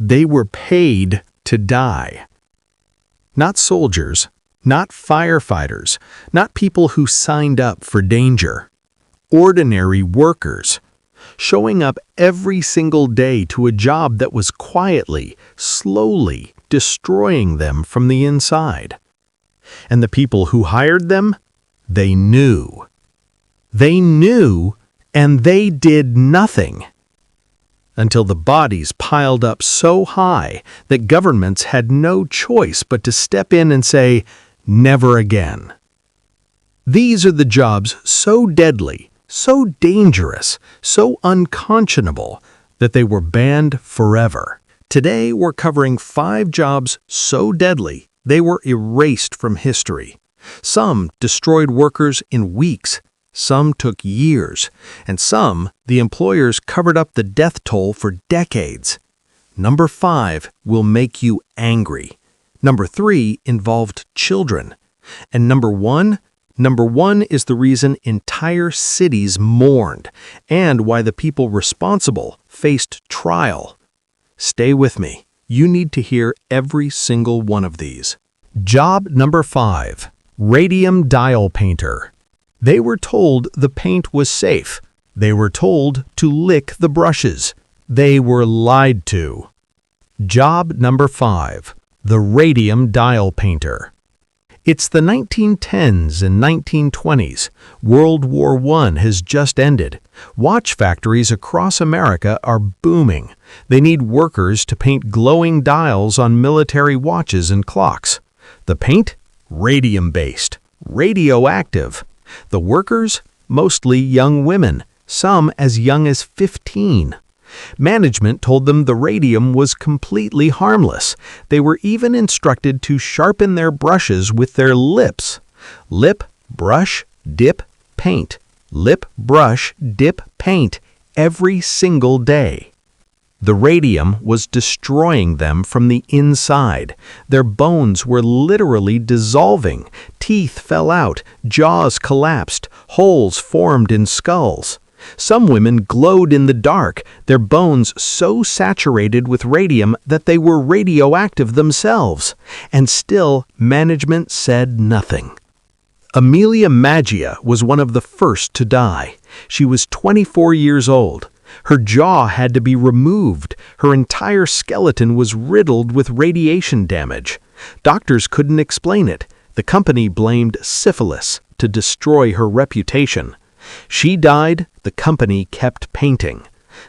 They were paid to die. Not soldiers, not firefighters, not people who signed up for danger. Ordinary workers, showing up every single day to a job that was quietly, slowly destroying them from the inside. And the people who hired them, they knew. They knew, and they did nothing. Until the bodies piled up so high that governments had no choice but to step in and say, "Never again." These are the jobs so deadly, so dangerous, so unconscionable that they were banned forever. Today we're covering 5 jobs so deadly they were erased from history. Some destroyed workers in weeks, some took years, and some the employers covered up the death toll for decades. Number 5 will make you angry. Number 3 involved children. And number one is the reason entire cities mourned and why the people responsible faced trial. Stay with me. You need to hear every single one of these. Job number 5, Radium Dial Painter. They were told the paint was safe. They were told to lick the brushes. They were lied to. Job number 5, the Radium Dial Painter. It's the 1910s and 1920s. World War I has just ended. Watch factories across America are booming. They need workers to paint glowing dials on military watches and clocks. The paint? Radium-based, radioactive. The workers? Mostly young women, some as young as 15. Management told them the radium was completely harmless. They were even instructed to sharpen their brushes with their lips. Lip, brush, dip, paint. Lip, brush, dip, paint every single day. The radium was destroying them from the inside. Their bones were literally dissolving. Teeth fell out, jaws collapsed, holes formed in skulls. Some women glowed in the dark, their bones so saturated with radium that they were radioactive themselves. And still, management said nothing. Amelia Maggia was one of the first to die. She was 24 years old. Her jaw had to be removed. Her entire skeleton was riddled with radiation damage. Doctors couldn't explain it. The company blamed syphilis to destroy her reputation. She died, the company kept painting.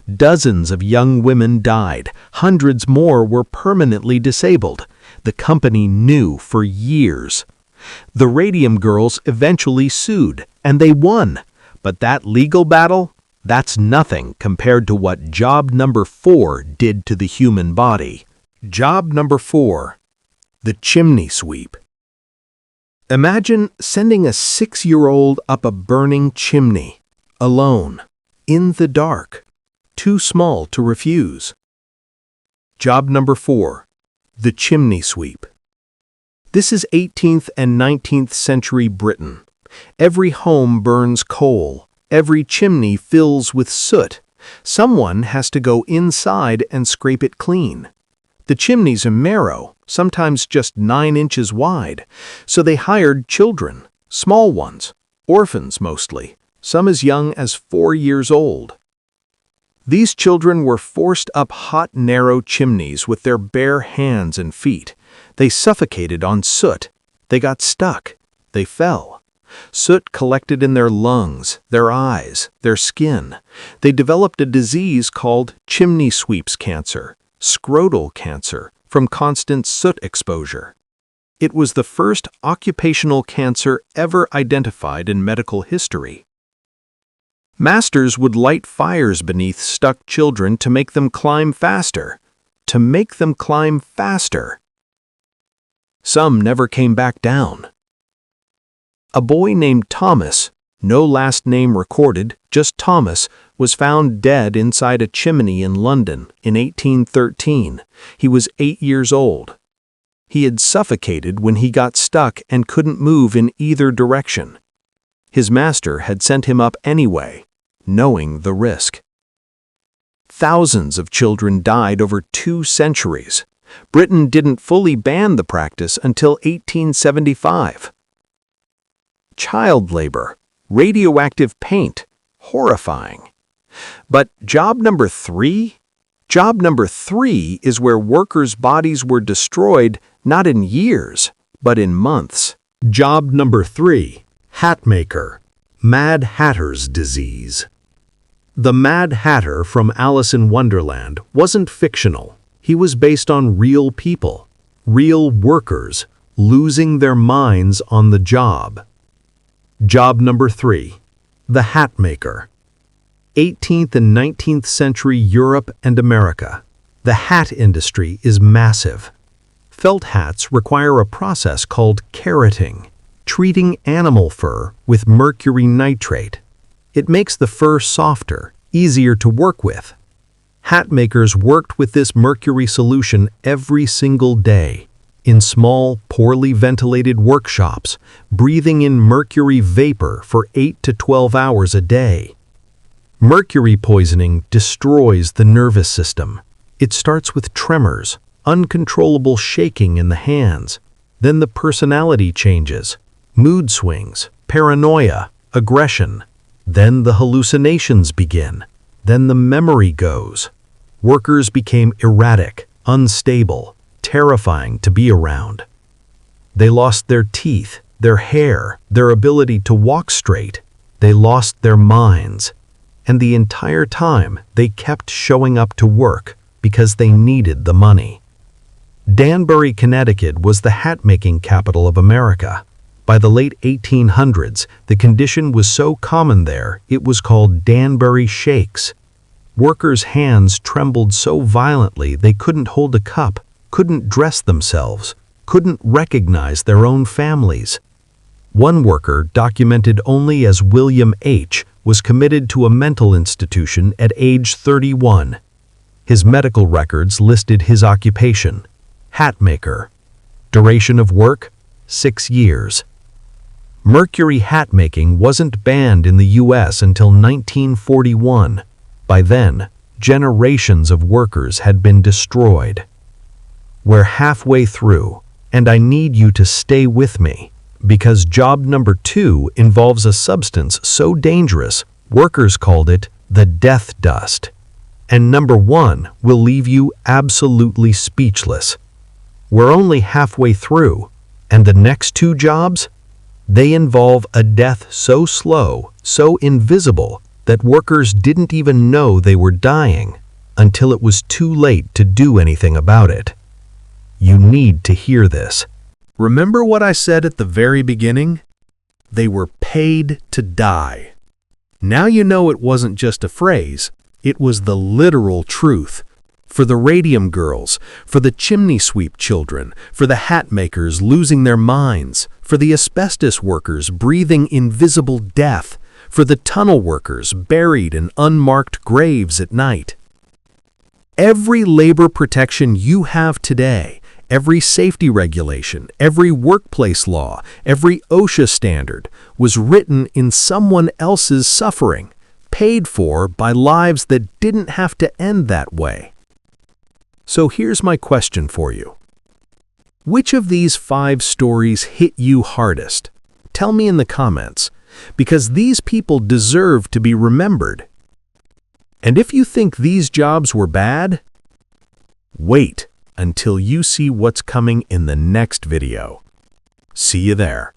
Dozens of young women died. Hundreds more were permanently disabled. The company knew for years. The Radium Girls eventually sued, and they won. But that legal battle? That's nothing compared to what job number 4 did to the human body. Job number 4, the chimney sweep. Imagine sending a 6-year-old up a burning chimney, alone, in the dark, too small to refuse. Job number 4, the chimney sweep. This is 18th and 19th century Britain. Every home burns coal. Every chimney fills with soot. Someone has to go inside and scrape it clean. The chimneys are narrow, sometimes just 9 inches wide, so they hired children, small ones, orphans mostly, some as young as 4 years old. These children were forced up hot, narrow chimneys with their bare hands and feet. They suffocated on soot. They got stuck. They fell. Soot collected in their lungs, their eyes, their skin. They developed a disease called chimney sweeps cancer, scrotal cancer, from constant soot exposure. It was the first occupational cancer ever identified in medical history. Masters would light fires beneath stuck children to make them climb faster. To make them climb faster. Some never came back down. A boy named Thomas, no last name recorded, just Thomas, was found dead inside a chimney in London in 1813. He was 8 years old. He had suffocated when he got stuck and couldn't move in either direction. His master had sent him up anyway, knowing the risk. Thousands of children died over 2 centuries. Britain didn't fully ban the practice until 1875. Child labor, radioactive paint, horrifying. But job number 3? Job number 3 is where workers' bodies were destroyed not in years, but in months. Job number 3, Hatmaker, Mad Hatter's disease. The Mad Hatter from Alice in Wonderland wasn't fictional. He was based on real people, real workers, losing their minds on the job. Job number 3, the Hatmaker. 18th and 19th century Europe and America. The hat industry is massive. Felt hats require a process called kerating, treating animal fur with mercury nitrate. It makes the fur softer, easier to work with. Hat makers worked with this mercury solution every single day, in small, poorly ventilated workshops, breathing in mercury vapor for 8 to 12 hours a day. Mercury poisoning destroys the nervous system. It starts with tremors, uncontrollable shaking in the hands. Then the personality changes, mood swings, paranoia, aggression. Then the hallucinations begin. Then the memory goes. Workers became erratic, unstable, terrifying to be around. They lost their teeth, their hair, their ability to walk straight. They lost their minds. And the entire time, they kept showing up to work because they needed the money. Danbury, Connecticut was the hat-making capital of America. By the late 1800s, the condition was so common there, it was called Danbury shakes. Workers' hands trembled so violently they couldn't hold a cup, couldn't dress themselves, couldn't recognize their own families. One worker, documented only as William H., was committed to a mental institution at age 31. His medical records listed his occupation, hatmaker. Duration of work, 6 years. Mercury hat making wasn't banned in the U.S. until 1941. By then, generations of workers had been destroyed. We're halfway through, and I need you to stay with me, because job number 2 involves a substance so dangerous, workers called it the death dust. And number 1 will leave you absolutely speechless. We're only halfway through, and the next 2 jobs? They involve a death so slow, so invisible, that workers didn't even know they were dying until it was too late to do anything about it. You need to hear this. Remember what I said at the very beginning? They were paid to die. Now you know it wasn't just a phrase, it was the literal truth. For the Radium Girls, for the chimney sweep children, for the hat makers losing their minds, for the asbestos workers breathing invisible death, for the tunnel workers buried in unmarked graves at night. Every labor protection you have today, every safety regulation, every workplace law, every OSHA standard was written in someone else's suffering, paid for by lives that didn't have to end that way. So here's my question for you. Which of these 5 stories hit you hardest? Tell me in the comments, because these people deserve to be remembered. And if you think these jobs were bad, wait until you see what's coming in the next video. See you there.